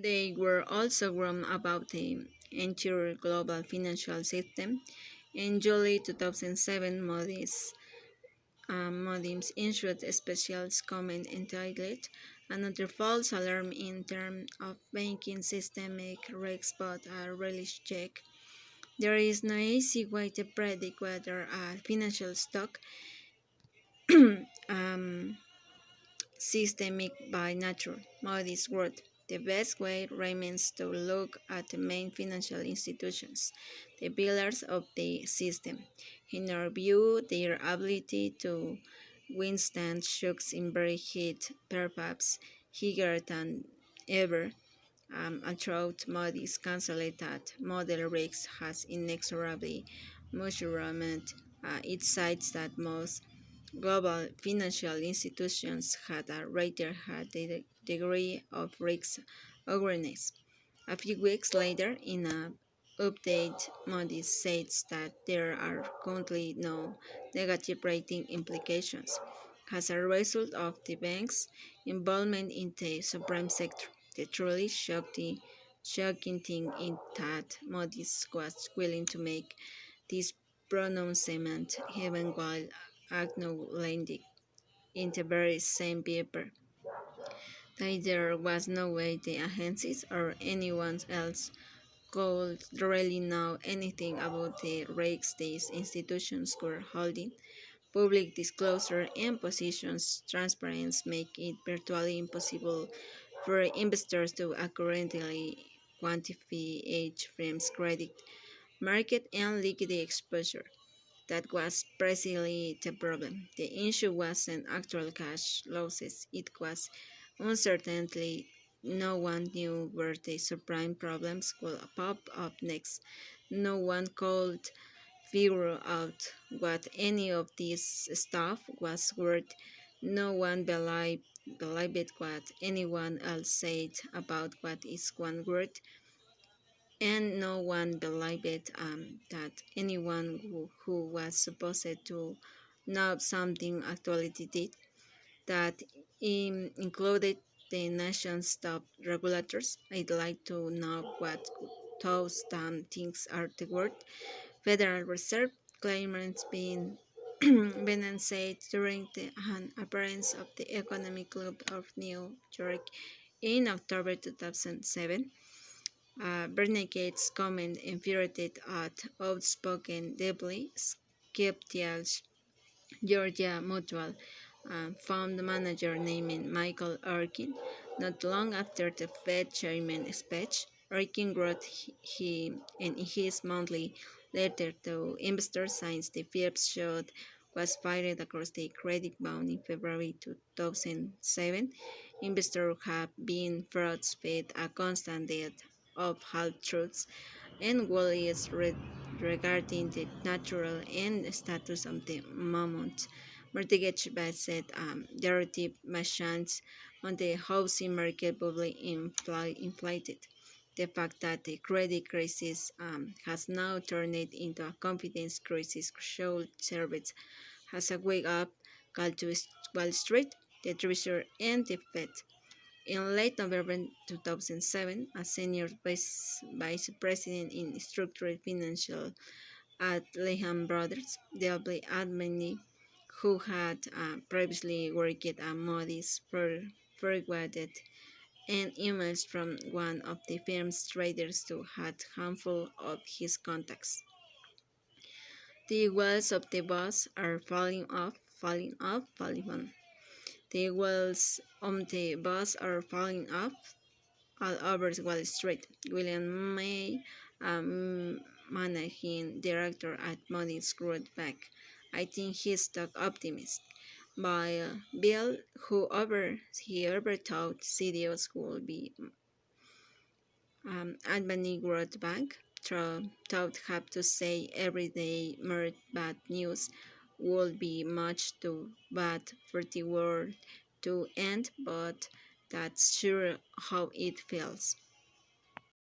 They were also wrong about the entire global financial system. In July 2007, Moody's issued a special comment entitled "Another False Alarm in Terms of Banking Systemic Risks but a Reality Check." There is no easy way to predict whether a financial stock um, systemic by nature. Moody's wrote, "The best way remains to look at the main financial institutions, the pillars of the system. In our view, their ability to withstand shocks in very heat, perhaps higher than ever, throughout Moody's cancelled that model risks has inexorably measurement. It cites that most global financial institutions had a greater degree of risk awareness. A few weeks later, in an update, Moody's says that there are currently no negative rating implications as a result of the bank's involvement in the subprime sector. The truly shocking thing is that Moody's was willing to make this pronouncement even while acknowledging in the very same paper that there was no way the agencies or anyone else could really know anything about the risks these institutions were holding. Public disclosure and positions transparency make it virtually impossible for investors to accurately quantify each firm's credit, market, and liquidity exposure. That was precisely the problem. The issue wasn't actual cash losses, it was uncertainty. No one knew where the subprime problems would pop up next. No one could figure out what any of this stuff was worth. No one believed what anyone else said about what is one worth, and no one believed that anyone who was supposed to know something actually did. That included the nation's top regulators. I'd like to know what those damn things are the word. Federal Reserve claimants being Bennett said during an appearance of the Economic Club of New York in October 2007. Bernanke's comment infuriated at outspoken, deeply skeptical Georgia Mutual fund manager named Michael Erkin. Not long after the Fed chairman's speech, Erkin wrote in his monthly letter to investors since the Phillips shot was fired across the credit bond in February 2007. Investors have been force-fed a constant diet of half-truths and worries regarding the natural and status of the moment. Mortgage-based derivative machines on the housing market probably inflated. The fact that the credit crisis has now turned into a confidence crisis should serve as a wake-up call to Wall Street, the Treasury, and the Fed. In late November 2007, a senior vice president in structured financial at Lehman Brothers, Delbert Admony, who had previously worked at Moody's, forwarded an email from one of the firm's traders to had handful of his contacts. The wheels of the bus are falling off, falling off, falling on. The wheels on the bus are falling off all over Wall Street. William May, managing director at Moody's, wrote back, "I think he's stock optimist." By Bill, he ever thought CDOs would be Albany wrote back, thought have to say every day more bad news would be much too bad for the world to end, but that's sure how it feels.